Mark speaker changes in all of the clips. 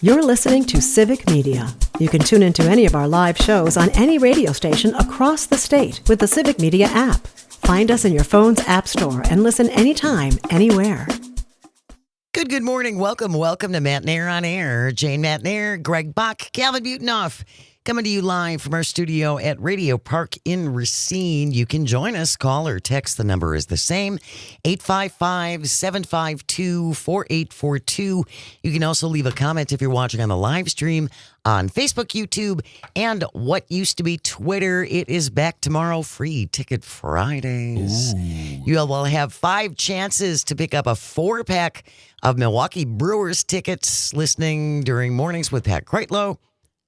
Speaker 1: You're listening to Civic Media. You can tune into any of our live shows on any radio station across the state with the Civic Media app. Find us in your phone's app store and listen anytime, anywhere.
Speaker 2: Good morning. Welcome to Matt Nair on Air. Jane Matt Nair, Greg Bach, Calvin Butenoff. Coming to you live from our studio at Radio Park in Racine. You can join us. Call or text. The number is the same, 855-752-4842. You can also leave a comment if you're watching on the live stream on Facebook, YouTube, and what used to be Twitter. It is back tomorrow, Free Ticket Fridays. Ooh. You will have 5 chances to pick up a 4-pack of Milwaukee Brewers tickets listening during Mornings with Pat Kreitlow.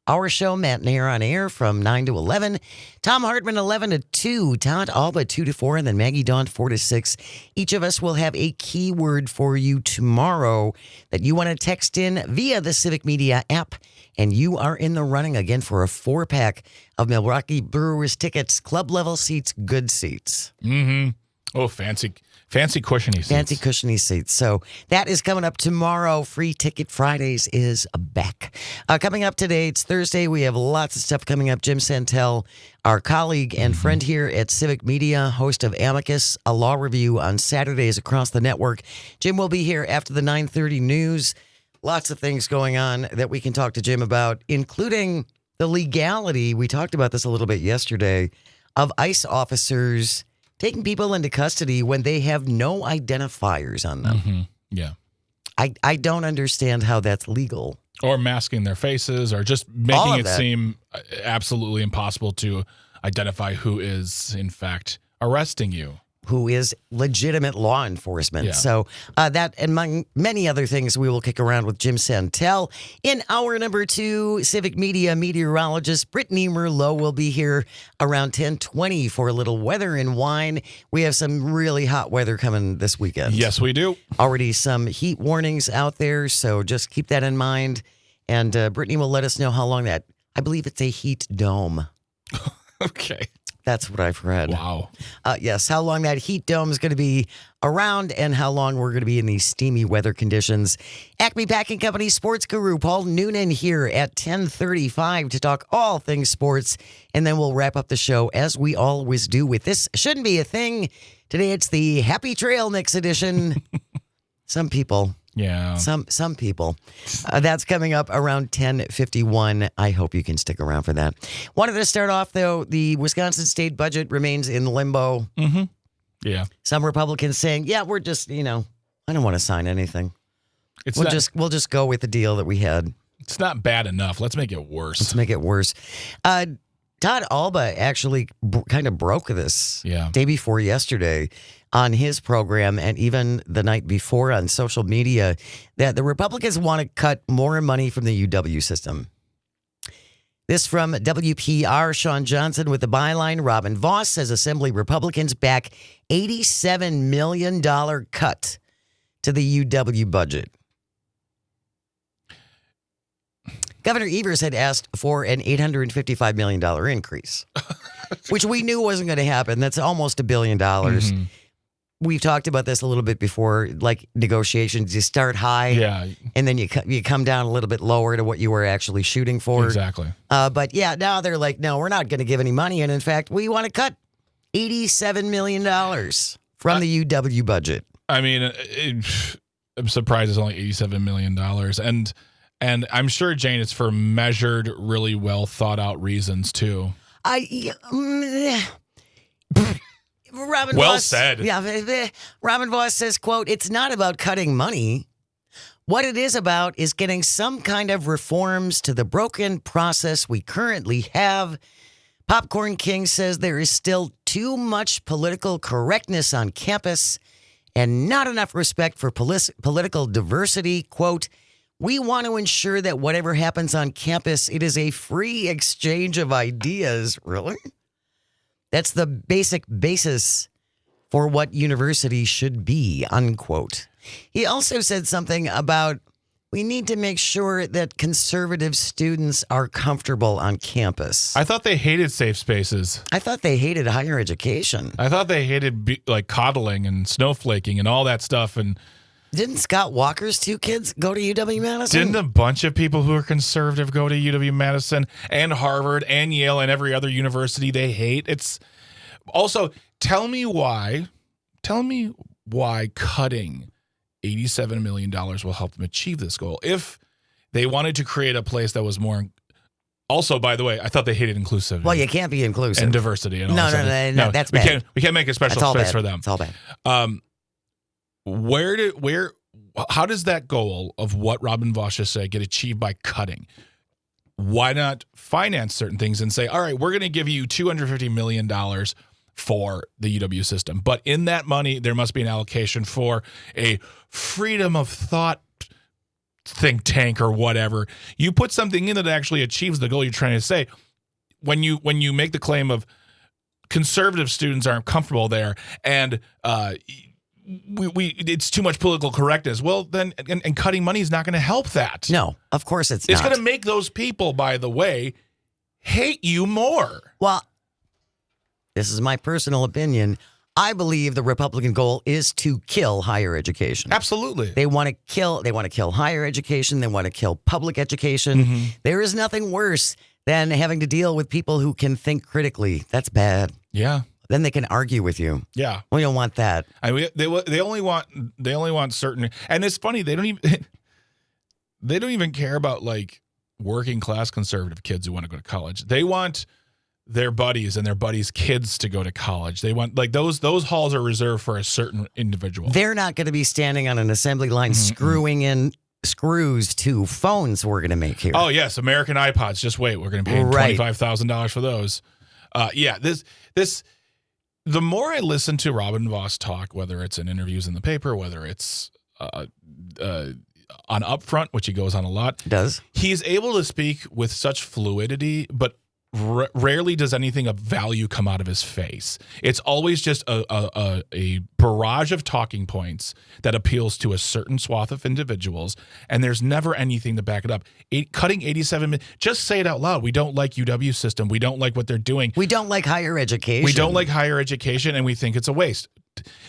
Speaker 2: Our show, Matt Nair on Air, from 9 to 11. Tom Hartman, 11 to 2. Todd Alba, 2 to 4. And then Maggie Dawn, 4 to 6. Each of us will have a keyword for you tomorrow that you want to text in via the Civic Media app. And you are in the running again for a 4-pack of Milwaukee Brewers tickets. Club level seats, good seats.
Speaker 3: Mm-hmm. Oh, fancy cushiony seats.
Speaker 2: Fancy cushiony seats. So that is coming up tomorrow. Free Ticket Fridays is back. Coming up today, it's Thursday. We have lots of stuff coming up. Jim Santel, our colleague and friend here at Civic Media, host of Amicus, a law review on Saturdays across the network. Jim will be here after the 9:30 news. Lots of things going on that we can talk to Jim about, including the legality. We talked about this a little bit yesterday of ICE officers taking people into custody when they have no identifiers on them.
Speaker 3: Mm-hmm. Yeah.
Speaker 2: I don't understand how that's legal.
Speaker 3: Or masking their faces or just making it seem absolutely impossible to identify who is, in fact, arresting you.
Speaker 2: Who is legitimate law enforcement.
Speaker 3: Yeah.
Speaker 2: So that and among many other things we will kick around with Jim Santel. In hour number 2, Civic Media meteorologist Brittany Merlot will be here around 10:20 for a little weather and wine. We have some really hot weather coming this weekend.
Speaker 3: Yes, we do.
Speaker 2: Already some heat warnings out there, so just keep that in mind. And Brittany will let us know how long that, I believe it's a heat dome.
Speaker 3: Okay.
Speaker 2: That's what I've read.
Speaker 3: Wow.
Speaker 2: Yes, how long that heat dome is going to be around and how long we're going to be in these steamy weather conditions. Acme Packing Company sports guru Paul Noonan here at 10:35 to talk all things sports. And then we'll wrap up the show as we always do with This Shouldn't Be a Thing. Today it's the Happy Trail Mix edition. Some people.
Speaker 3: Yeah.
Speaker 2: Some people. That's coming up around 10:51. I hope you can stick around for that. Wanted to start off, though, the Wisconsin state budget remains in limbo.
Speaker 3: Mm-hmm. Yeah.
Speaker 2: Some Republicans saying, yeah, we're just, I don't want to sign anything. We'll just go with the deal that we had.
Speaker 3: It's not bad enough. Let's make it worse.
Speaker 2: Let's make it worse. Todd Alba actually kind of broke this day before yesterday on his program and even the night before on social media that the Republicans want to cut more money from the UW system. This from WPR, Sean Johnson with the byline. Robin Voss says Assembly Republicans back $87 million cut to the UW budget. Governor Evers had asked for an $855 million increase, which we knew wasn't going to happen. That's almost $1 billion. Mm-hmm. We've talked about this a little bit before, like negotiations. You start high, and then you come down a little bit lower to what you were actually shooting for.
Speaker 3: Exactly.
Speaker 2: But now they're like, no, we're not going to give any money. And in fact, we want to cut $87 million from the UW budget.
Speaker 3: I mean, I'm surprised it's only $87 million. And I'm sure, Jane, it's for measured, really well thought out reasons, too.
Speaker 2: Robin
Speaker 3: well
Speaker 2: Voss,
Speaker 3: said.
Speaker 2: Yeah, Robin Voss says, quote, it's not about cutting money. What it is about is getting some kind of reforms to the broken process we currently have. Popcorn King says there is still too much political correctness on campus and not enough respect for political diversity. Quote, we want to ensure that whatever happens on campus, it is a free exchange of ideas. Really? That's the basic basis for what university should be, unquote. He also said something about we need to make sure that conservative students are comfortable on campus.
Speaker 3: I thought they hated safe spaces.
Speaker 2: I thought they hated higher education.
Speaker 3: I thought they hated coddling and snowflaking and all that stuff. And
Speaker 2: Didn't Scott Walker's 2 kids go to UW-Madison?
Speaker 3: Didn't a bunch of people who are conservative go to UW-Madison and Harvard and Yale and every other university they hate? It's also, tell me why cutting $87 million will help them achieve this goal. If they wanted to create a place that was more. Also, by the way, I thought they hated inclusivity.
Speaker 2: Well, you can't be inclusive.
Speaker 3: And diversity. And all
Speaker 2: No, that's bad.
Speaker 3: We can't make a special
Speaker 2: That's all
Speaker 3: space
Speaker 2: bad.
Speaker 3: for them.
Speaker 2: It's all bad.
Speaker 3: How does that goal of what Robin Vos just said get achieved by cutting? Why not finance certain things and say, all right, we're going to give you $250 million for the UW system. But in that money, there must be an allocation for a freedom of thought think tank or whatever. You put something in that actually achieves the goal you're trying to say. When you make the claim of conservative students aren't comfortable there and it's too much political correctness, well, then and cutting money is not going to help that.
Speaker 2: No, of course it's
Speaker 3: It's
Speaker 2: not.
Speaker 3: going to make those people, by the way, hate you more.
Speaker 2: Well, this is my personal opinion. I believe the Republican goal is to kill higher education.
Speaker 3: Absolutely.
Speaker 2: They want to kill higher education. They want to kill public education.
Speaker 3: Mm-hmm.
Speaker 2: There is nothing worse than having to deal with people who can think critically. That's bad.
Speaker 3: Yeah.
Speaker 2: Then they can argue with you.
Speaker 3: Yeah.
Speaker 2: We don't want that.
Speaker 3: I mean, they only want certain, and it's funny, they don't even care about like working class conservative kids who want to go to college. They want their buddies and their buddies' kids to go to college. They want like those halls are reserved for a certain individual.
Speaker 2: They're not going to be standing on an assembly line screwing in screws to phones we're going to make here.
Speaker 3: Oh yes, American iPods. Just wait, we're going to pay
Speaker 2: Right.
Speaker 3: $25,000 for those. This. The more I listen to Robin Vos talk, whether it's in interviews in the paper, whether it's on Upfront, which he goes on a lot,
Speaker 2: Does.
Speaker 3: he's able to speak with such fluidity, but rarely does anything of value come out of his face. It's always just a barrage of talking points that appeals to a certain swath of individuals, and there's never anything to back it up. Cutting 87 million, just say it out loud. We don't like UW system. We don't like what they're doing.
Speaker 2: We don't like higher education.
Speaker 3: We don't like higher education, and we think it's a waste.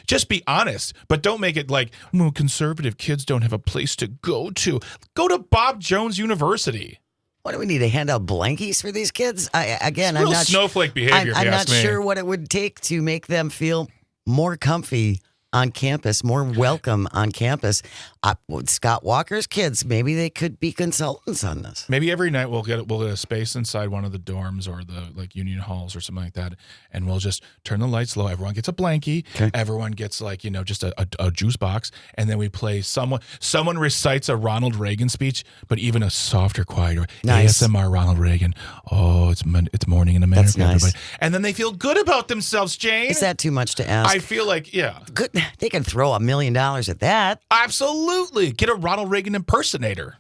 Speaker 3: Just be honest, but don't make it like, well, conservative kids don't have a place to go to. Go to Bob Jones University.
Speaker 2: What do we need to hand out blankies for these kids? I'm
Speaker 3: Real
Speaker 2: not
Speaker 3: snowflake behavior, if
Speaker 2: I'm
Speaker 3: you
Speaker 2: not
Speaker 3: ask me.
Speaker 2: sure what it would take to make them feel more comfy on campus, more welcome on campus. Scott Walker's kids, maybe they could be consultants on this.
Speaker 3: Maybe every night we'll get a space inside one of the dorms or the like union halls or something like that, and we'll just turn the lights low. Everyone gets a blankie.
Speaker 2: Okay.
Speaker 3: Everyone gets just a juice box, and then we play someone recites a Ronald Reagan speech, but even a softer, quieter
Speaker 2: Nice.
Speaker 3: ASMR Ronald Reagan. Oh, it's morning in America,
Speaker 2: That's nice.
Speaker 3: everybody, and then they feel good about themselves. Jane,
Speaker 2: Is that too much to ask?
Speaker 3: I feel like
Speaker 2: Good. They can throw $1 million at that.
Speaker 3: absolutely get a Ronald Reagan impersonator.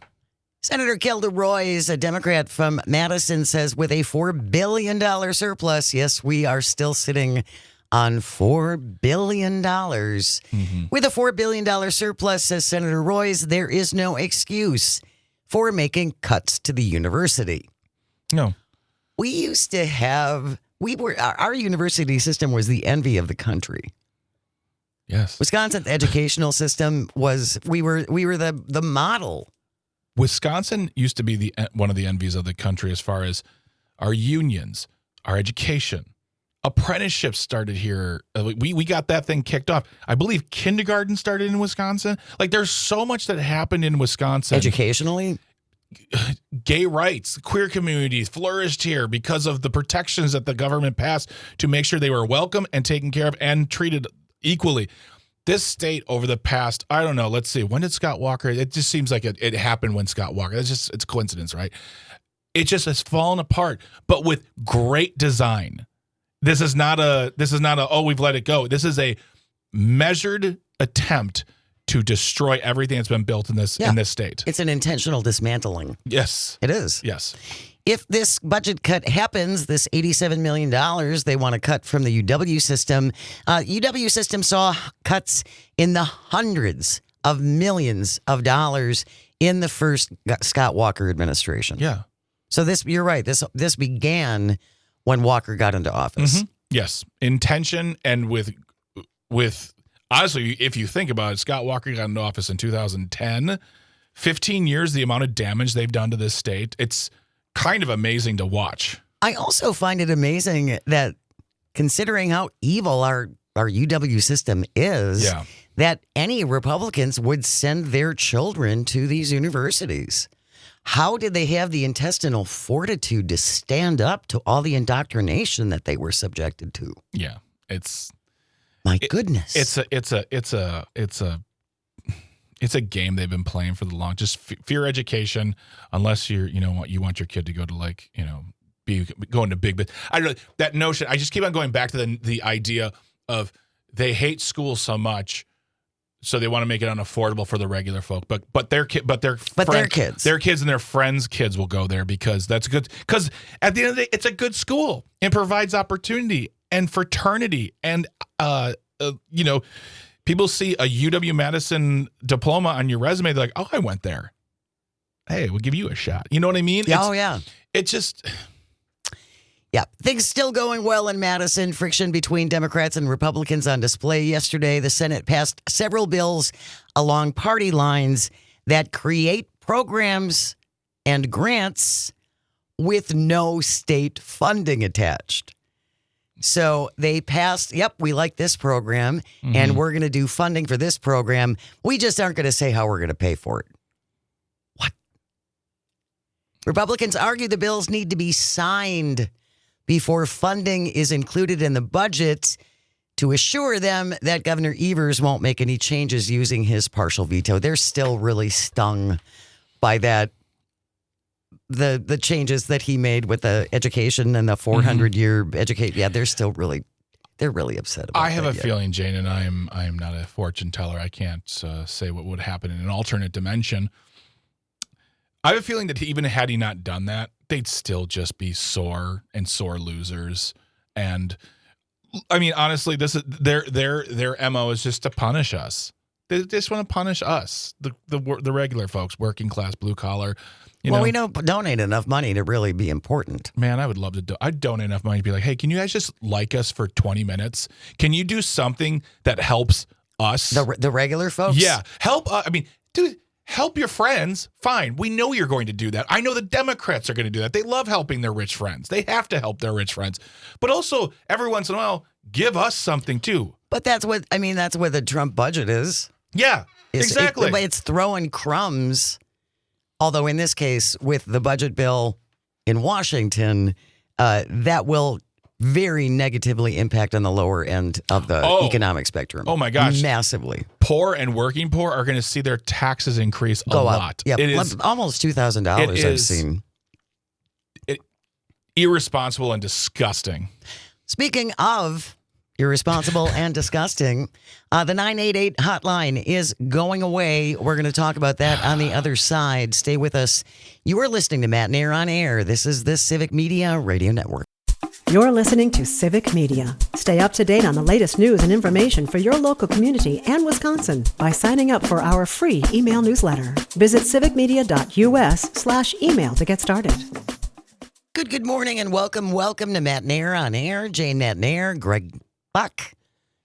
Speaker 2: Senator Kelda Roys, a Democrat from Madison, says with a $4 billion surplus, yes, we are still sitting on $4 billion. With a $4 billion surplus, says Senator Roys, there is no excuse for making cuts to the university.
Speaker 3: No.
Speaker 2: We used to have, our university system was the envy of the country.
Speaker 3: Yes.
Speaker 2: Wisconsin's educational system was, we were the model.
Speaker 3: Wisconsin used to be one of the envies of the country as far as our unions, our education. Apprenticeships started here. We got that thing kicked off. I believe kindergarten started in Wisconsin. Like there's so much that happened in Wisconsin.
Speaker 2: Educationally?
Speaker 3: Gay rights, queer communities flourished here because of the protections that the government passed to make sure they were welcome and taken care of and treated equally. This state over the past, I don't know, let's see, when did Scott Walker, it just seems like it happened when Scott Walker, it's coincidence, right? It just has fallen apart, but with great design. This is not a, oh, we've let it go. This is a measured attempt to destroy everything that's been built in this state.
Speaker 2: It's an intentional dismantling.
Speaker 3: Yes.
Speaker 2: It is.
Speaker 3: Yes.
Speaker 2: If this budget cut happens, this $87 million they want to cut from the UW system, UW system saw cuts in the hundreds of millions of dollars in the first Scott Walker administration.
Speaker 3: Yeah.
Speaker 2: So you're right. This began when Walker got into office.
Speaker 3: Yes. Intention and with honestly, if you think about it, Scott Walker got into office in 2010. 15 years, the amount of damage they've done to this state, it's kind of amazing to watch.
Speaker 2: I also find it amazing that considering how evil our UW system is, that any Republicans would send their children to these universities. How did they have the intestinal fortitude to stand up to all the indoctrination that they were subjected to?
Speaker 3: Yeah, it's
Speaker 2: goodness.
Speaker 3: It's a game they've been playing for the long. Just fear education, unless you want your kid to go to be going to big. But I don't know that notion. I just keep on going back to the idea of they hate school so much, so they want to make it unaffordable for the regular folk. But their kids, their kids and their friends' kids will go there because that's good. Because at the end of the day, it's a good school and provides opportunity and fraternity and people see a UW-Madison diploma on your resume. They're like, oh, I went there. Hey, we'll give you a shot. You know what I mean?
Speaker 2: Yeah.
Speaker 3: It just...
Speaker 2: Yeah, things still going well in Madison. Friction between Democrats and Republicans on display yesterday. The Senate passed several bills along party lines that create programs and grants with no state funding attached. So they passed, we like this program, and we're going to do funding for this program. We just aren't going to say how we're going to pay for it. What? Republicans argue the bills need to be signed before funding is included in the budget to assure them that Governor Evers won't make any changes using his partial veto. They're still really stung by that. The changes that he made with the education and the 400-year education. Yeah, they're really upset about it.
Speaker 3: I have a feeling, Jane, and I am not a fortune teller. I can't say what would happen in an alternate dimension. I have a feeling that even had he not done that, they'd still just be sore losers. And I mean, honestly, this is their MO is just to punish us. They just want to punish us, the regular folks, working class, blue collar.
Speaker 2: We don't donate enough money to really be important.
Speaker 3: Man, I would love to. I'd donate enough money to be like, hey, can you guys just like us for 20 minutes? Can you do something that helps us?
Speaker 2: The regular folks?
Speaker 3: Yeah. Help. Dude, help your friends. Fine. We know you're going to do that. I know the Democrats are going to do that. They love helping their rich friends. They have to help their rich friends. But also, every once in a while, give us something too.
Speaker 2: But that's what the Trump budget is.
Speaker 3: Yeah, exactly.
Speaker 2: It's throwing crumbs. Although in this case, with the budget bill in Washington, that will very negatively impact on the lower end of the economic spectrum.
Speaker 3: Oh my gosh.
Speaker 2: Massively.
Speaker 3: Poor and working poor are going to see their taxes increase a lot.
Speaker 2: Yeah, it is almost $2,000 I've seen.
Speaker 3: Irresponsible and disgusting.
Speaker 2: Speaking of irresponsible and disgusting, the 988 hotline is going away. We're going to talk about that on the other side. Stay with us. You are listening to Matt Nair on Air. This is the Civic Media Radio Network.
Speaker 1: You're listening to Civic Media. Stay up to date on the latest news and information for your local community and Wisconsin by signing up for our free email newsletter. Visit civicmedia.us/email to get started.
Speaker 2: Good morning and welcome to Matt Nair on Air. Jane Matt Nair, Greg Buck,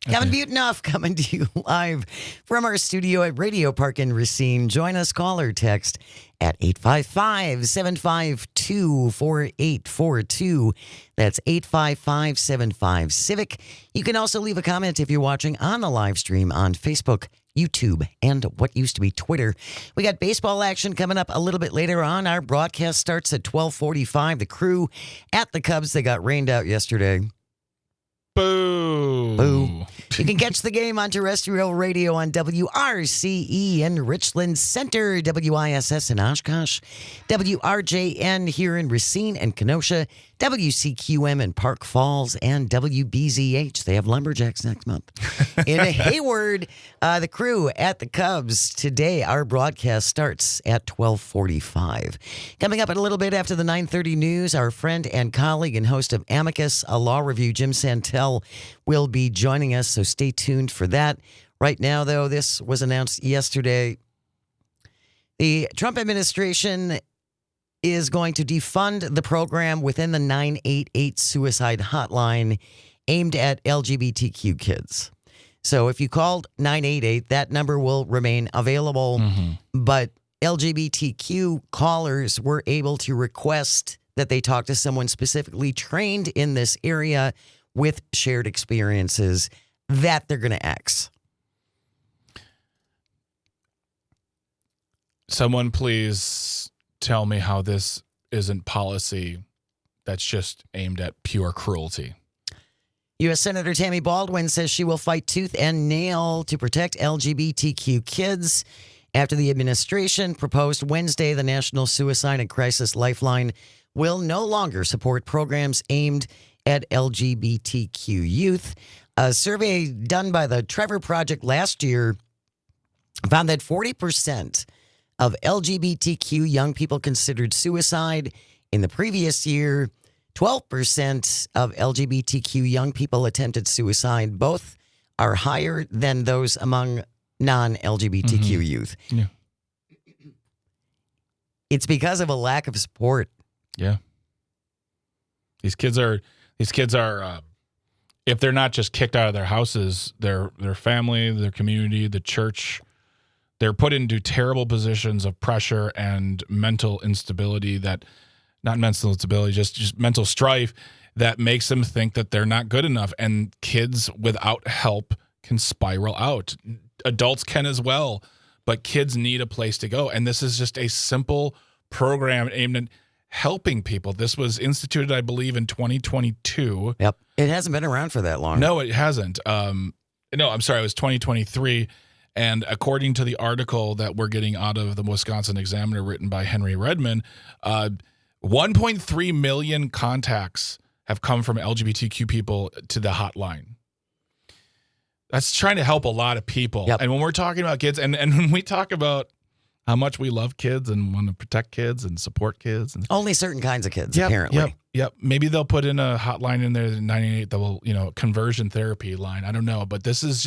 Speaker 2: Kevin Butenhoff coming to you live from our studio at Radio Park in Racine. Join us, call or text at 855-752-4842. That's 855-75-CIVIC. You can also leave a comment if you're watching on the live stream on Facebook, YouTube, and what used to be Twitter. We got baseball action coming up a little bit later on. Our broadcast starts at 12:45. The Crew at the Cubs, they got rained out yesterday.
Speaker 3: Boo.
Speaker 2: Boo. You can catch the game on terrestrial radio on WRCE in Richland Center, WISS in Oshkosh, WRJN here in Racine and Kenosha, WCQM in Park Falls, and WBZH. They have Lumberjacks next month. In Hayward, the Crew at the Cubs. Today, our broadcast starts at 12:45. Coming up in a little bit after the 9:30 news, our friend and colleague and host of Amicus, a law review, Jim Santel, will be joining us, so stay tuned for that. Right now, though, this was announced yesterday. The Trump administration is going to defund the program within the 988 suicide hotline aimed at LGBTQ kids. So if you called 988, that number will remain available. But LGBTQ callers were able to request that they talk to someone specifically trained in this area with shared experiences that they're going to X.
Speaker 3: Someone please tell me how this isn't policy that's just aimed at pure cruelty.
Speaker 2: U.S. Senator Tammy Baldwin says she will fight tooth and nail to protect LGBTQ kids after the administration proposed Wednesday the National Suicide and Crisis Lifeline will no longer support programs aimed at LGBTQ youth. A survey done by the Trevor Project last year found that 40% of LGBTQ young people considered suicide. In the previous year, 12% of LGBTQ young people attempted suicide. Both are higher than those among non-LGBTQ youth.
Speaker 3: Yeah.
Speaker 2: It's because of a lack of support.
Speaker 3: Yeah. These kids are if they're not just kicked out of their houses, their family, their community, the church, they're put into terrible positions of pressure and mental instability not mental instability, just mental strife that makes them think that they're not good enough. And kids without help can spiral out. Adults can as well, but kids need a place to go. And this is just a simple program aimed at helping people. This was instituted, I believe, in 2022.
Speaker 2: Yep. It hasn't been around for that long.
Speaker 3: No, it hasn't. No, I'm sorry. It was 2023. And according to the article that we're getting out of the Wisconsin Examiner written by Henry Redman, 1.3 million contacts have come from LGBTQ people to the hotline. That's trying to help a lot of people.
Speaker 2: Yep.
Speaker 3: And when we're talking about kids, and when we talk about how much we love kids and want to protect kids and support kids. And
Speaker 2: only certain kinds of kids, apparently.
Speaker 3: Yep. Maybe they'll put in a hotline in there, 988, that will, conversion therapy line. I don't know. But this is.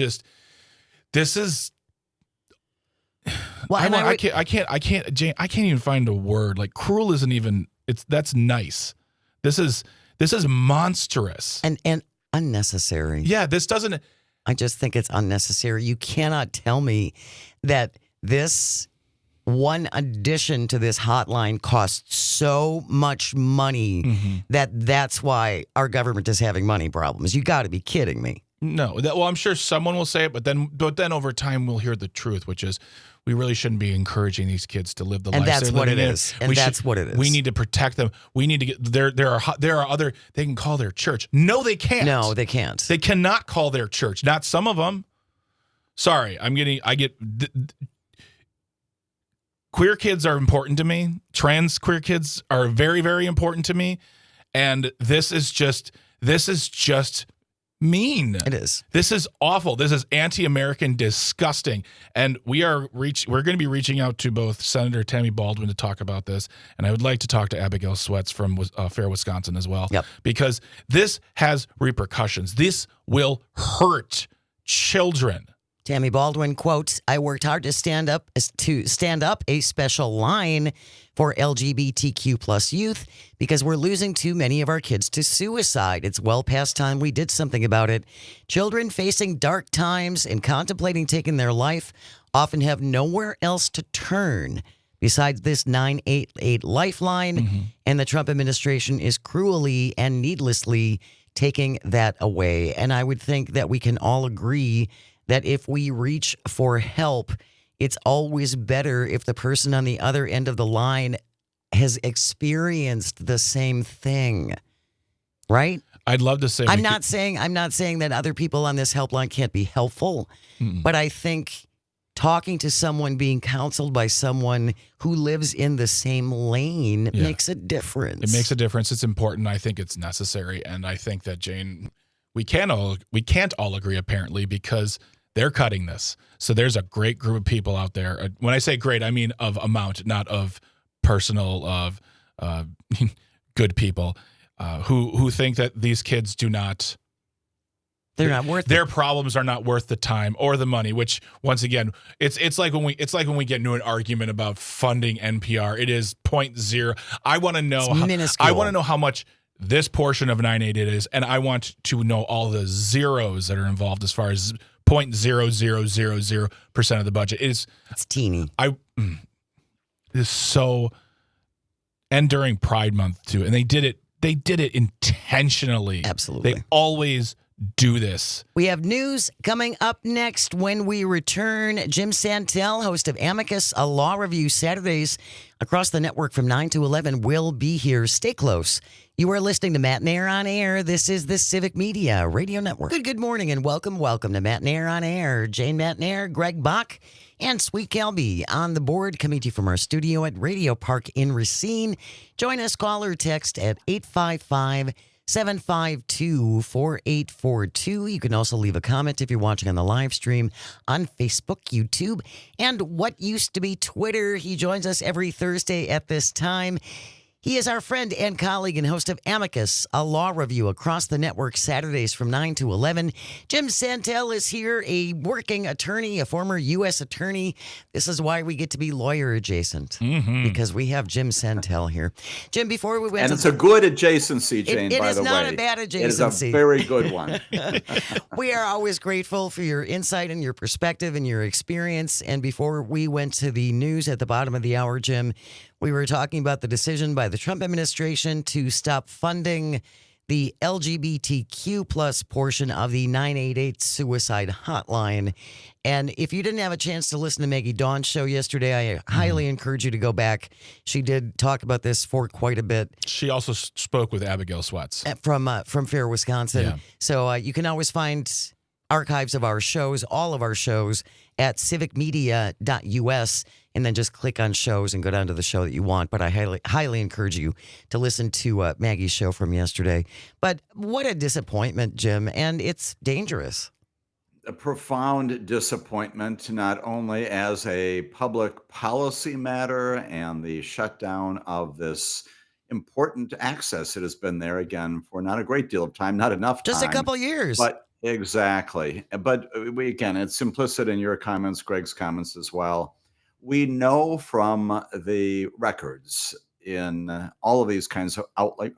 Speaker 2: Well,
Speaker 3: I can't, Jane, I can't even find a word. Like cruel isn't even, that's nice. This is monstrous.
Speaker 2: And unnecessary.
Speaker 3: Yeah, this doesn't.
Speaker 2: I just think it's unnecessary. You cannot tell me that this one addition to this hotline costs so much money that's why our government is having money problems. You got to be kidding me.
Speaker 3: No, well, I'm sure someone will say it, but then over time we'll hear the truth, which is we really shouldn't be encouraging these kids to live the life.
Speaker 2: And that's what it is. And that's what it is.
Speaker 3: We need to protect them. We need to get there are other. They can call their church. No, they can't.
Speaker 2: No, they can't.
Speaker 3: They cannot call their church. Not some of them. Sorry, queer kids are important to me. Trans queer kids are very, very important to me. And this is just mean.
Speaker 2: It is.
Speaker 3: This is awful. This is anti-American, disgusting. And we're going to be reaching out to both Senator Tammy Baldwin to talk about this, and I would like to talk to Abigail Sweats from Fair Wisconsin as well.
Speaker 2: Yep.
Speaker 3: Because this has repercussions. This will hurt children.
Speaker 2: Tammy Baldwin quotes, "I worked hard to stand up a special line for LGBTQ plus youth because we're losing too many of our kids to suicide. It's well past time we did something about it. Children facing dark times and contemplating taking their life often have nowhere else to turn besides this 988 lifeline, and the Trump administration is cruelly and needlessly taking that away." And I would think that we can all agree that if we reach for help, it's always better if the person on the other end of the line has experienced the same thing, right?
Speaker 3: I'd love to say
Speaker 2: I'm not saying that other people on this helpline can't be helpful, but I think talking to someone, being counseled by someone who lives in the same lane makes a difference.
Speaker 3: It makes a difference. It's important. I think it's necessary, and I think that, Jane, we can't all agree apparently because they're cutting this. So there's a great group of people out there. When I say great, I mean of amount, not of personal, of good people who think that these kids do not.
Speaker 2: They're not worth
Speaker 3: their problems are not worth the time or the money. Which once again, it's like when we get into an argument about funding NPR. It is 0.0. I want to know. I want to know how much this portion of 988 is, and I want to know all the zeros that are involved as far as 0.0000% of the budget.
Speaker 2: It's teeny.
Speaker 3: It is so, and during Pride Month too, and they did it intentionally.
Speaker 2: Absolutely.
Speaker 3: They always do this.
Speaker 2: We have news coming up next when we return. Jim Santel, host of Amicus, a law review Saturdays across the network from 9 to 11, will be here. Stay close. You are listening to Matt Nair on Air. This is the Civic Media Radio Network. Good morning and welcome to Matt Nair on Air. Jane Matt Nair, Greg Bach, and Sweet Kelby on the board, coming to you from our studio at Radio Park in Racine. Join us, call or text at 855-752-4842. You can also leave a comment if you're watching on the live stream on Facebook, YouTube, and what used to be Twitter. He joins us every Thursday at this time. He is our friend and colleague and host of Amicus, a law review across the network Saturdays from 9 to 11. Jim Santel is here, a working attorney, a former U.S. attorney. This is why we get to be lawyer adjacent, because we have Jim Santel here. Jim, before we went
Speaker 4: and it's a good adjacency, Jane, by the way.
Speaker 2: It is not a bad adjacency.
Speaker 4: It is a very good one.
Speaker 2: We are always grateful for your insight and your perspective and your experience. And before we went to the news at the bottom of the hour, Jim, we were talking about the decision by the Trump administration to stop funding the LGBTQ plus portion of the 988 suicide hotline. And if you didn't have a chance to listen to Maggie Dawn's show yesterday, I highly encourage you to go back. She did talk about this for quite a bit.
Speaker 3: She also spoke with Abigail Sweats
Speaker 2: from Fair, Wisconsin.
Speaker 3: Yeah.
Speaker 2: So you can always find archives of our shows, all of our shows, at civicmedia.us, and then just click on shows and go down to the show that you want. But I highly encourage you to listen to Maggie's show from yesterday. But what a disappointment, Jim, and it's dangerous.
Speaker 4: A profound disappointment, not only as a public policy matter and the shutdown of this important access that has been there again for not a great deal of time, not enough time.
Speaker 2: Just a couple years.
Speaker 4: But exactly. But again, it's implicit in your comments, Greg's comments as well. We know from the records in all of these kinds of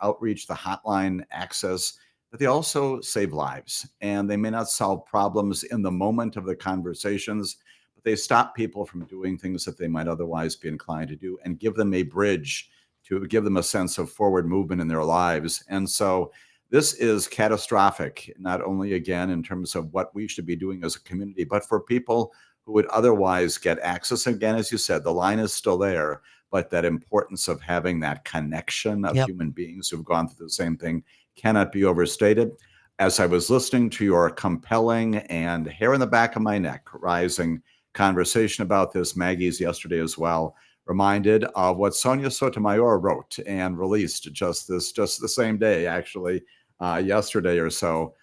Speaker 4: outreach, the hotline access, that they also save lives. And they may not solve problems in the moment of the conversations, but they stop people from doing things that they might otherwise be inclined to do and give them a bridge to give them a sense of forward movement in their lives. And so this is catastrophic, not only, again, in terms of what we should be doing as a community, but for people who would otherwise get access. Again, as you said, the line is still there, but that importance of having that connection of human beings who've gone through the same thing cannot be overstated. As I was listening to your compelling and hair in the back of my neck rising conversation about this, Maggie's yesterday as well, reminded of what Sonia Sotomayor wrote and released just the same day, actually, yesterday or so,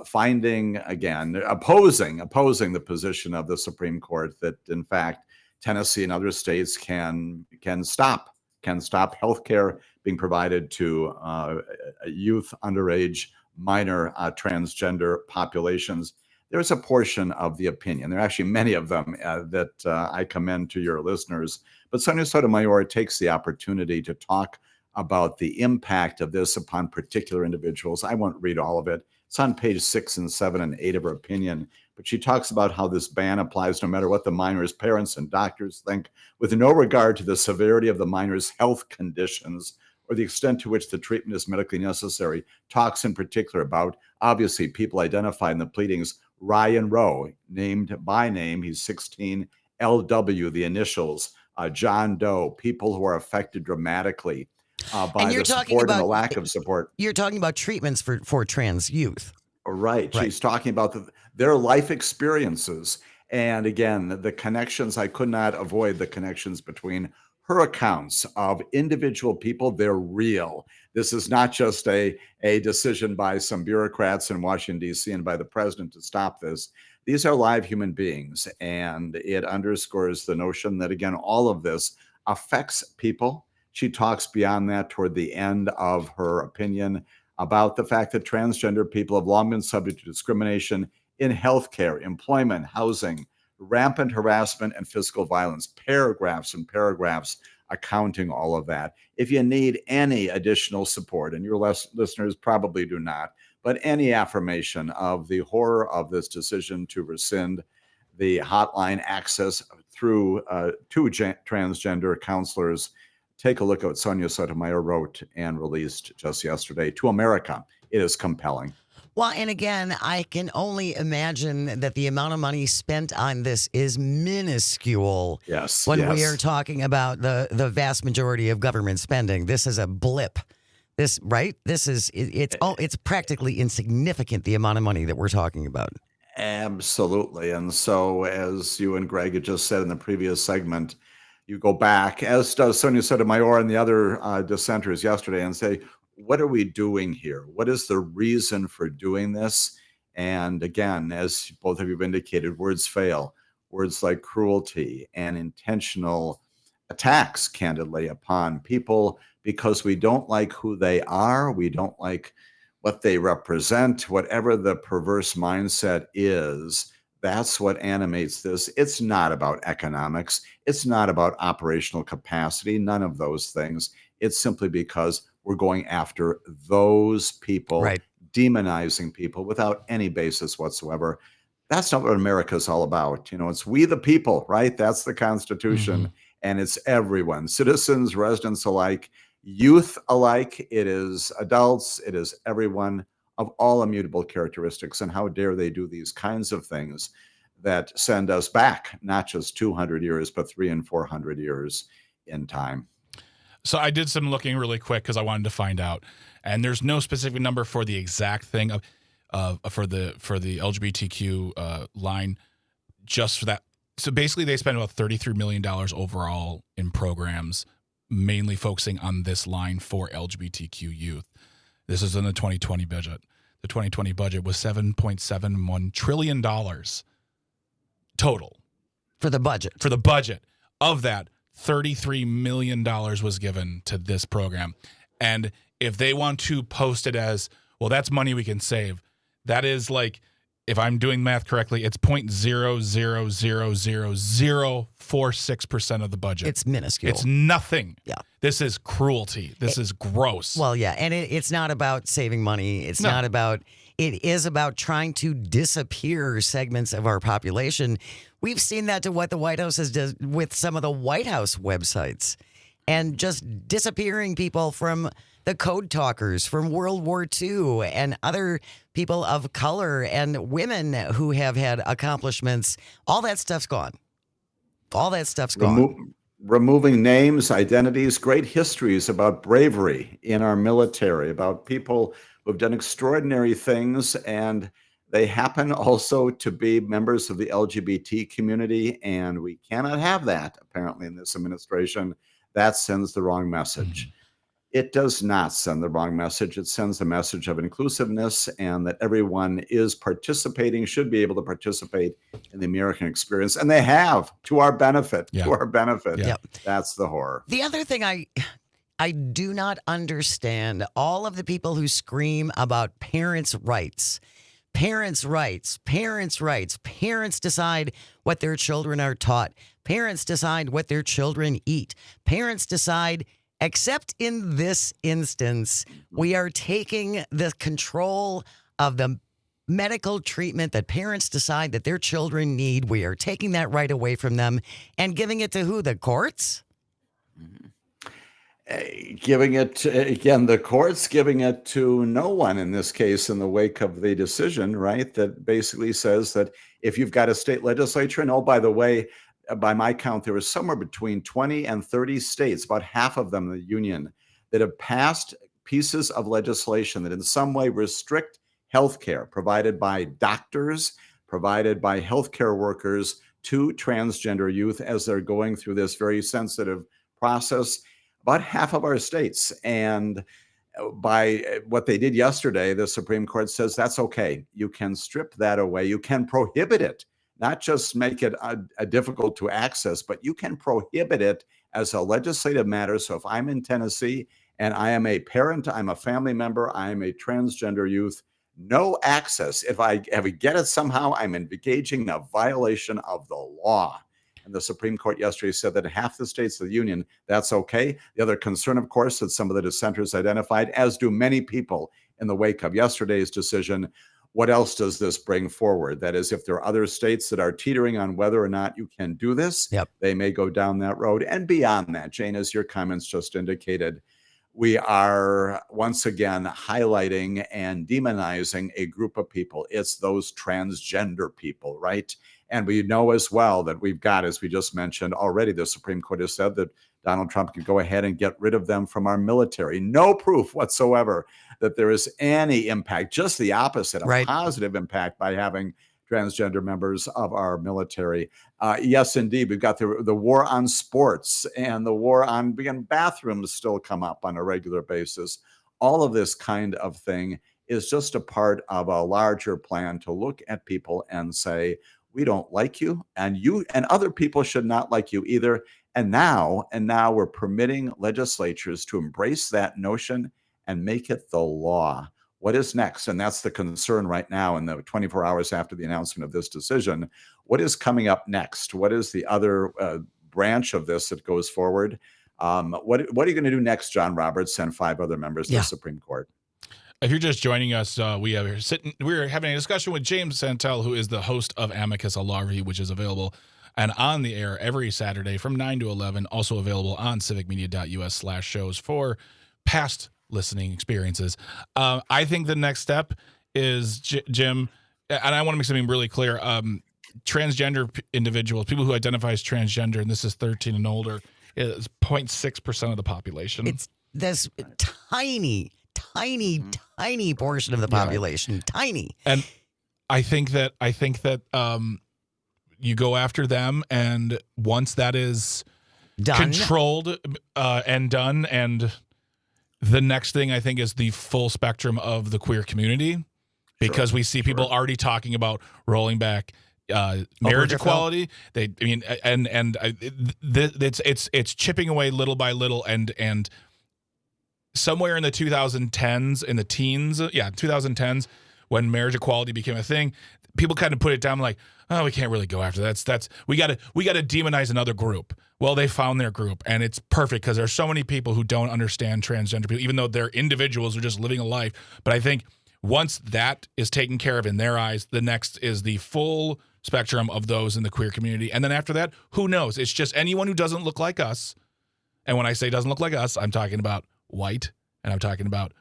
Speaker 4: finding, again, opposing the position of the Supreme Court that, in fact, Tennessee and other states can stop healthcare being provided to youth, underage, minor transgender populations. There's a portion of the opinion, there are actually many of them that I commend to your listeners, but Sonia Sotomayor takes the opportunity to talk about the impact of this upon particular individuals. I won't read all of it. It's on page 6 and 7 and 8 of her opinion, but she talks about how this ban applies no matter what the minor's parents and doctors think, with no regard to the severity of the minor's health conditions or the extent to which the treatment is medically necessary. Talks in particular about, obviously, people identified in the pleadings, Ryan Rowe, named by name, he's 16, LW, the initials, John Doe, people who are affected dramatically by the support and the lack of support.
Speaker 2: You're talking about treatments for trans youth.
Speaker 4: Right. She's talking about their life experiences. And again, the connections, I could not avoid the connections between her accounts of individual people. They're real. This is not just a decision by some bureaucrats in Washington, D.C. and by the president to stop this. These are live human beings. And it underscores the notion that, again, all of this affects people. She talks beyond that toward the end of her opinion about the fact that transgender people have long been subject to discrimination in healthcare, employment, housing, rampant harassment, and physical violence. Paragraphs and paragraphs accounting all of that. If you need any additional support, and your listeners probably do not, but any affirmation of the horror of this decision to rescind the hotline access through to transgender counselors, take a look at what Sonia Sotomayor wrote and released just yesterday to America. It is compelling.
Speaker 2: Well, and again, I can only imagine that the amount of money spent on this is minuscule.
Speaker 4: Yes.
Speaker 2: When
Speaker 4: yes.
Speaker 2: we are talking about the vast majority of government spending, this is a blip. This is it's practically insignificant, the amount of money that we're talking about.
Speaker 4: Absolutely. And so, as you and Greg had just said in the previous segment, you go back, as does Sonia Sotomayor and the other dissenters yesterday, and say, what are we doing here? What is the reason for doing this? And again, as both of you have indicated, words fail. Words like cruelty and intentional attacks, candidly, upon people because we don't like who they are. We don't like what they represent, whatever the perverse mindset is. That's what animates this. It's not about economics. It's not about operational capacity. None of those things. It's simply because we're going after those people,
Speaker 2: Right.
Speaker 4: demonizing people without any basis whatsoever. That's not what America is all about. It's we the people, right? That's the Constitution.
Speaker 2: Mm-hmm.
Speaker 4: And it's everyone, citizens, residents alike, youth alike. It is adults. It is everyone of all immutable characteristics. And how dare they do these kinds of things that send us back, not just 200 years, but 300 and 400 years in time.
Speaker 3: So I did some looking really quick because I wanted to find out, and there's no specific number for the exact thing for the LGBTQ line, just for that. So basically, they spend about $33 million overall in programs, mainly focusing on this line for LGBTQ youth. This is in the 2020 budget. The 2020 budget was $7.71 trillion total.
Speaker 2: For the budget.
Speaker 3: For the budget. Of that, $33 million was given to this program. And if they want to post it as, well, that's money we can save, that is like, if I'm doing math correctly, it's 0.0000046% of the budget.
Speaker 2: It's minuscule.
Speaker 3: It's nothing.
Speaker 2: Yeah.
Speaker 3: This is cruelty. This is gross.
Speaker 2: Well, yeah, and it's not about saving money. It's not about. It is about trying to disappear segments of our population. We've seen that to what the White House has done with some of the White House websites, and just disappearing people from the code talkers from World War II and other people of color and women who have had accomplishments. All that stuff's gone. All that stuff's gone.
Speaker 4: Removing names, identities, great histories about bravery in our military, about people who've done extraordinary things, and they happen also to be members of the LGBT community, and we cannot have that, apparently, in this administration. That sends the wrong message. It does not send the wrong message. It sends a message of inclusiveness and that everyone is participating, should be able to participate in the American experience. And they have, to our benefit,
Speaker 3: Yeah.
Speaker 4: to our benefit.
Speaker 3: Yeah.
Speaker 4: That's the horror.
Speaker 2: The other thing I do not understand, all of the people who scream about parents' rights. Parents' rights, parents' rights. Parents decide what their children are taught. Parents decide what their children eat. Parents decide, except in this instance, we are taking the control of the medical treatment that parents decide that their children need. We are taking that right away from them and giving it to who? The courts?
Speaker 4: Giving it, again, the courts giving it to no one in this case in the wake of the decision, right? That basically says that if you've got a state legislature, and oh, by the way, by my count, there was somewhere between 20 and 30 states, about half of them in the union, that have passed pieces of legislation that in some way restrict healthcare provided by doctors, provided by healthcare workers to transgender youth as they're going through this very sensitive process. About half of our states. And by what they did yesterday, the Supreme Court says that's okay. You can strip that away. You can prohibit it, not just make it difficult to access, but you can prohibit it as a legislative matter. So if I'm in Tennessee and I am a parent, I'm a family member, I am a transgender youth, no access. If I get it somehow, I'm engaging in a violation of the law. And the Supreme Court yesterday said that half the states of the union, that's okay. The other concern, of course, that some of the dissenters identified, as do many people in the wake of yesterday's decision, what else does this bring forward? That is, if there are other states that are teetering on whether or not you can do this, they may go down that road. And beyond that, Jane, as your comments just indicated, we are once again highlighting and demonizing a group of people. It's those transgender people, right? And we know as well that we've got, as we just mentioned already, the Supreme Court has said that Donald Trump could go ahead and get rid of them from our military. No proof whatsoever that there is any impact, just the opposite, a positive impact by having transgender members of our military. Yes, indeed, we've got the war on sports and the war on bathrooms still come up on a regular basis. All of this kind of thing is just a part of a larger plan to look at people and say, we don't like you, and you and other people should not like you either. And now we're permitting legislatures to embrace that notion and make it the law. What is next? And that's the concern right now in the 24 hours after the announcement of this decision. What is coming up next? What is the other branch of this that goes forward? What are you going to do next, John Roberts and 5 other members of the Supreme Court?
Speaker 3: If you're just joining us, we're having a discussion with James Santel, who is the host of Amicus, a law review, which is available and on the air every Saturday from 9 to 11, also available on civicmedia.us/shows for past listening experiences. I think the next step is, Jim, and I want to make something really clear, transgender individuals, people who identify as transgender, and this is 13 and older, is 0.6% of the population.
Speaker 2: It's this tiny portion of the population. Tiny.
Speaker 3: And I think that you go after them, and once that is controlled and done, and the next thing I think is the full spectrum of the queer community, because we see people already talking about rolling back marriage equality. It's chipping away little by little, and somewhere in the 2010s, in the teens, 2010s, when marriage equality became a thing, people kind of put it down like, oh, we can't really go after that. That's we got to demonize another group. Well, they found their group, and it's perfect because there's so many people who don't understand transgender people, even though they're individuals who are just living a life. But I think once that is taken care of in their eyes, the next is the full spectrum of those in the queer community. And then after that, who knows? It's just anyone who doesn't look like us. And when I say doesn't look like us, I'm talking about white, and I'm talking about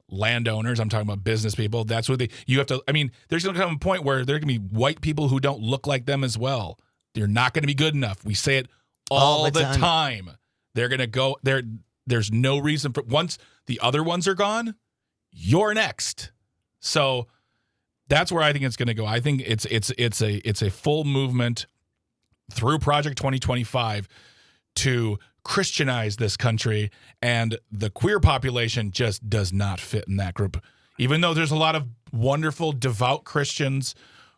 Speaker 3: landowners, I'm talking about business people. That's what you have to, there's going to come a point where there can be white people who don't look like them as well. They're not going to be good enough. We say it all the time. They're going to go there. There's no reason for, once the other ones are gone, you're next. So that's where I think it's going to go. I think it's a full movement through Project 2025 to Christianize this country, and the queer population just does not fit in that group. Even though there's a lot of wonderful, devout Christians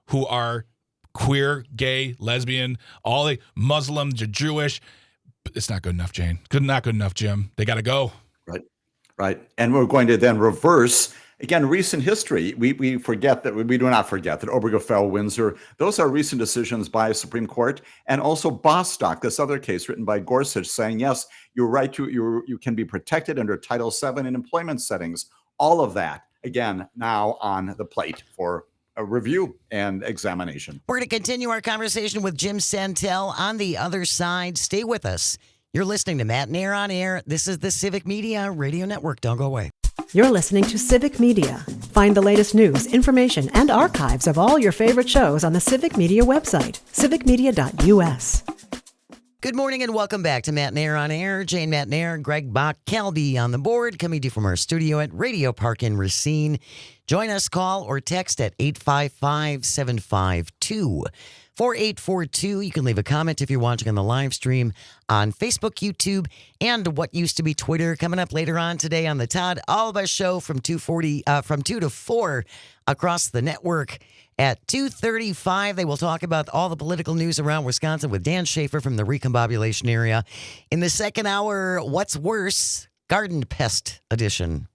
Speaker 3: who are queer, gay, lesbian, all the Muslim, Jewish, it's not good enough, Jane. Not good enough, Jim. They got to go.
Speaker 4: Right. And we're going to then reverse. Again, recent history, we forget that, we do not forget that Obergefell, Windsor, those are recent decisions by Supreme Court, and also Bostock, this other case written by Gorsuch, saying, yes, you're right, you can be protected under Title VII in employment settings. All of that, again, now on the plate for a review and examination.
Speaker 2: We're going to continue our conversation with Jim Santel on the other side. Stay with us. You're listening to Matt and Air on Air. This is the Civic Media Radio Network. Don't go away.
Speaker 1: You're listening to Civic Media. Find the latest news, information, and archives of all your favorite shows on the Civic Media website, civicmedia.us.
Speaker 2: Good morning and welcome back to Matt and Air on Air. Jane Matt and Air, Greg Bach, Calby on the board, coming to you from our studio at Radio Park in Racine. Join us, call or text at 855-752-4842. You can leave a comment if you're watching on the live stream on Facebook, YouTube, and what used to be Twitter. Coming up later on today on the Todd Alba Show from 2 to 4 across the network. At 2:35, they will talk about all the political news around Wisconsin with Dan Schaefer from the Recombobulation area. In the second hour, What's Worse? Garden Pest Edition.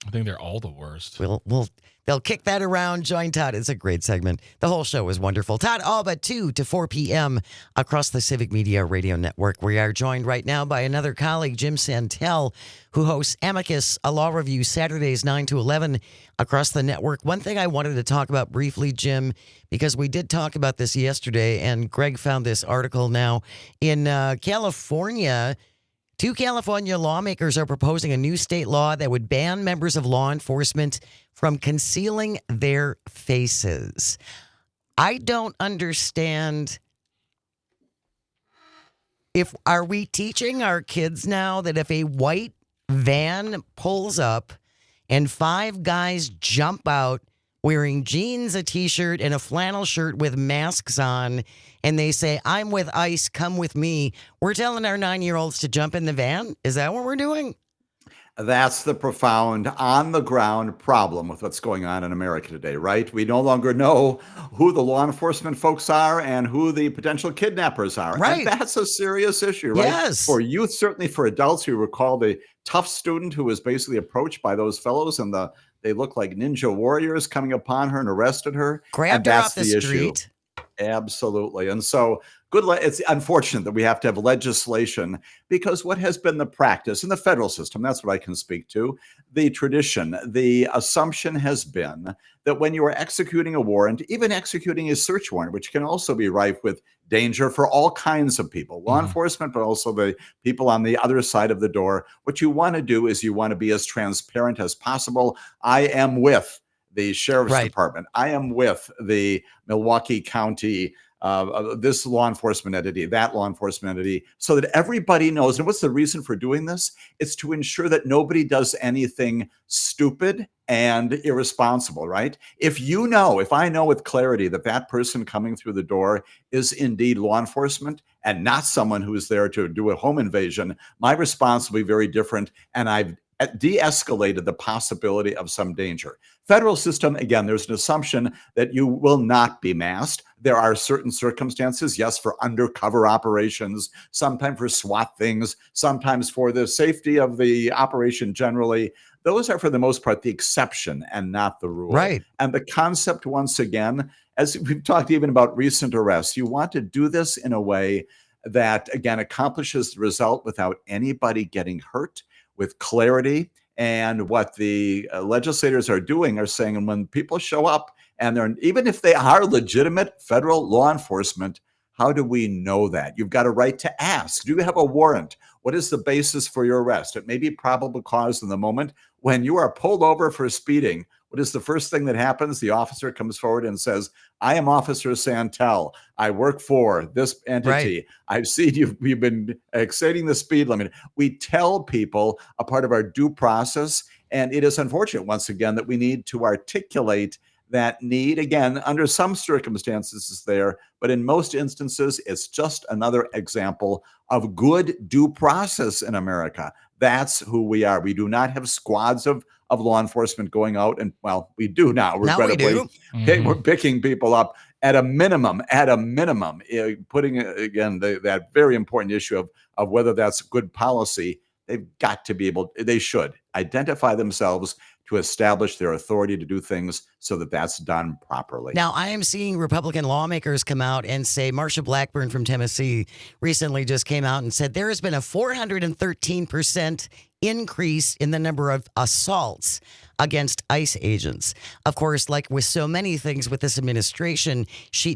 Speaker 3: I think they're all the worst.
Speaker 2: They'll kick that around. Join Todd. It's a great segment. The whole show is wonderful. Todd, all but 2 to 4 p.m. across the Civic Media Radio Network. We are joined right now by another colleague, Jim Santel, who hosts Amicus, a law review, Saturdays 9 to 11 across the network. One thing I wanted to talk about briefly, Jim, because we did talk about this yesterday, and Greg found this article now. In California, 2 California lawmakers are proposing a new state law that would ban members of law enforcement from concealing their faces. I don't understand. Are we teaching our kids now that if a white van pulls up and 5 guys jump out wearing jeans, a t-shirt, and a flannel shirt with masks on, and they say, "I'm with ICE, come with me," we're telling our 9-year-olds to jump in the van? Is that what we're doing?
Speaker 4: That's the profound on-the-ground problem with what's going on in America today, right? We no longer know who the law enforcement folks are and who the potential kidnappers are.
Speaker 2: Right.
Speaker 4: And that's a serious issue, right?
Speaker 2: Yes.
Speaker 4: For youth, certainly for adults. You recall the tough student who was basically approached by those fellows, and they looked like ninja warriors coming upon her and arrested her.
Speaker 2: Grabbed her off the street.
Speaker 4: Absolutely. And so it's unfortunate that we have to have legislation, because what has been the practice in the federal system, that's what I can speak to, the tradition, the assumption has been that when you are executing a warrant, even executing a search warrant, which can also be rife with danger for all kinds of people, law enforcement, but also the people on the other side of the door, what you want to do is you want to be as transparent as possible. I am with the sheriff's department. I am with the Milwaukee County, this law enforcement entity, that law enforcement entity, so that everybody knows. And what's the reason for doing this? It's to ensure that nobody does anything stupid and irresponsible, right? If I know with clarity that that person coming through the door is indeed law enforcement and not someone who is there to do a home invasion, my response will be very different, and I've de-escalated the possibility of some danger. Federal system, again, there's an assumption that you will not be masked. There are certain circumstances, yes, for undercover operations, sometimes for SWAT things, sometimes for the safety of the operation generally. Those are, for the most part, the exception and not the rule.
Speaker 2: Right.
Speaker 4: And the concept, once again, as we've talked even about recent arrests, you want to do this in a way that, again, accomplishes the result without anybody getting hurt, with clarity. And what the legislators are doing are saying, and when people show up and even if they are legitimate federal law enforcement, how do we know that? You've got a right to ask. Do you have a warrant? What is the basis for your arrest? It may be probable cause in the moment. When you are pulled over for speeding, what is the first thing that happens? The officer comes forward and says, "I am Officer Santel. I work for this entity.
Speaker 2: Right.
Speaker 4: I've seen you've been exceeding the speed limit." We tell people a part of our due process, and it is unfortunate, once again, that we need to articulate that need. Again, under some circumstances it's there, but in most instances, it's just another example of good due process in America. That's who we are. We do not have squads of law enforcement going out, and well, we do now, regrettably.
Speaker 2: Now we do.
Speaker 4: We're picking people up at a minimum, putting, again, that very important issue of whether that's good policy. They should identify themselves to establish their authority to do things so that that's done properly.
Speaker 2: Now, I am seeing Republican lawmakers come out and say, Marsha Blackburn from Tennessee recently just came out and said there has been a 413% increase in the number of assaults against ICE agents. Of course, like with so many things with this administration,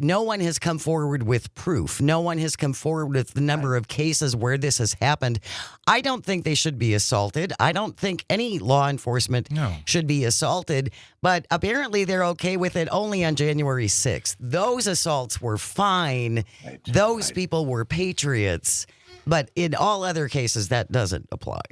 Speaker 2: no one has come forward with proof. No one has come forward with the number of cases where this has happened. I don't think they should be assaulted. I don't think any law enforcement should be assaulted. But apparently they're okay with it only on January 6th. Those assaults were fine. Those people were patriots. But in all other cases, that doesn't apply.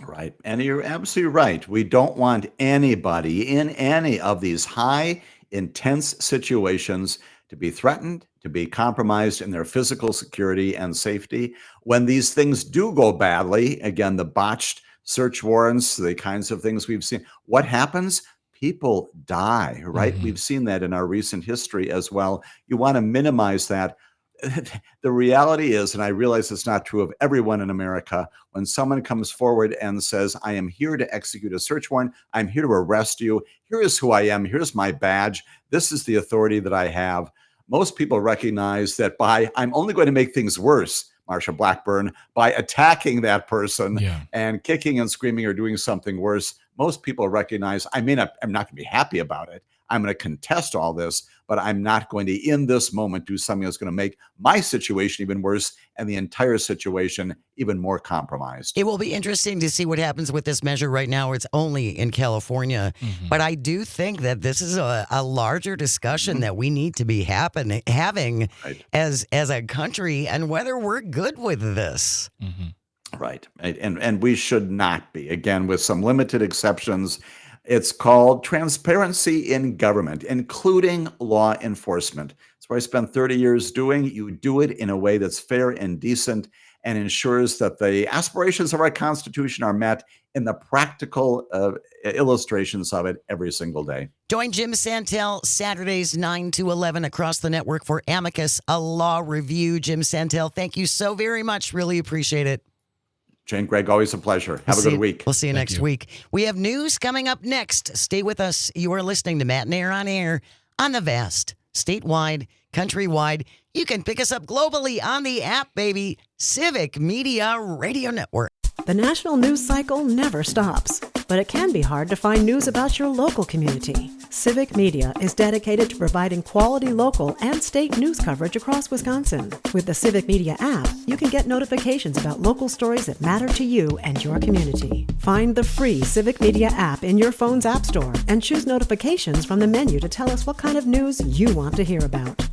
Speaker 4: Right. And you're absolutely right. We don't want anybody in any of these high, intense situations to be threatened, to be compromised in their physical security and safety. When these things do go badly, again, the botched search warrants, the kinds of things we've seen, what happens? People die, right? We've seen that in our recent history as well. You want to minimize that. the reality is, and I realize it's not true of everyone in America, when someone comes forward and says, I am here to execute a search warrant, I'm here to arrest you, here is who I am, here's my badge, this is the authority that I have. Most people recognize that I'm only going to make things worse, Marsha Blackburn, by attacking that person and kicking and screaming or doing something worse. Most people recognize I'm not going to be happy about it. I'm going to contest all this, but I'm not going to, in this moment, do something that's going to make my situation even worse and the entire situation even more compromised.
Speaker 2: It will be interesting to see what happens with this measure right now. It's only in California, but I do think that this is a larger discussion that we need to be having as a country, and whether we're good with this.
Speaker 4: Right. And we should not be, again, with some limited exceptions. It's called transparency in government, including law enforcement. It's what I spent 30 years doing. You do it in a way that's fair and decent and ensures that the aspirations of our Constitution are met in the practical illustrations of it every single day.
Speaker 2: Join Jim Santel Saturdays 9 to 11 across the network for Amicus, a law review. Jim Santel, thank you so very much. Really appreciate it.
Speaker 4: Jane, Greg, always a pleasure. Have a good week.
Speaker 2: We'll see you next week. We have news coming up next. Stay with us. You are listening to Matt and Aaron on Air on the vast, statewide, countrywide. You can pick us up globally on the app, baby. Civic Media Radio Network.
Speaker 1: The national news cycle never stops, but it can be hard to find news about your local community. Civic Media is dedicated to providing quality local and state news coverage across Wisconsin. With the Civic Media app, you can get notifications about local stories that matter to you and your community. Find the free Civic Media app in your phone's app store and choose notifications from the menu to tell us what kind of news you want to hear about.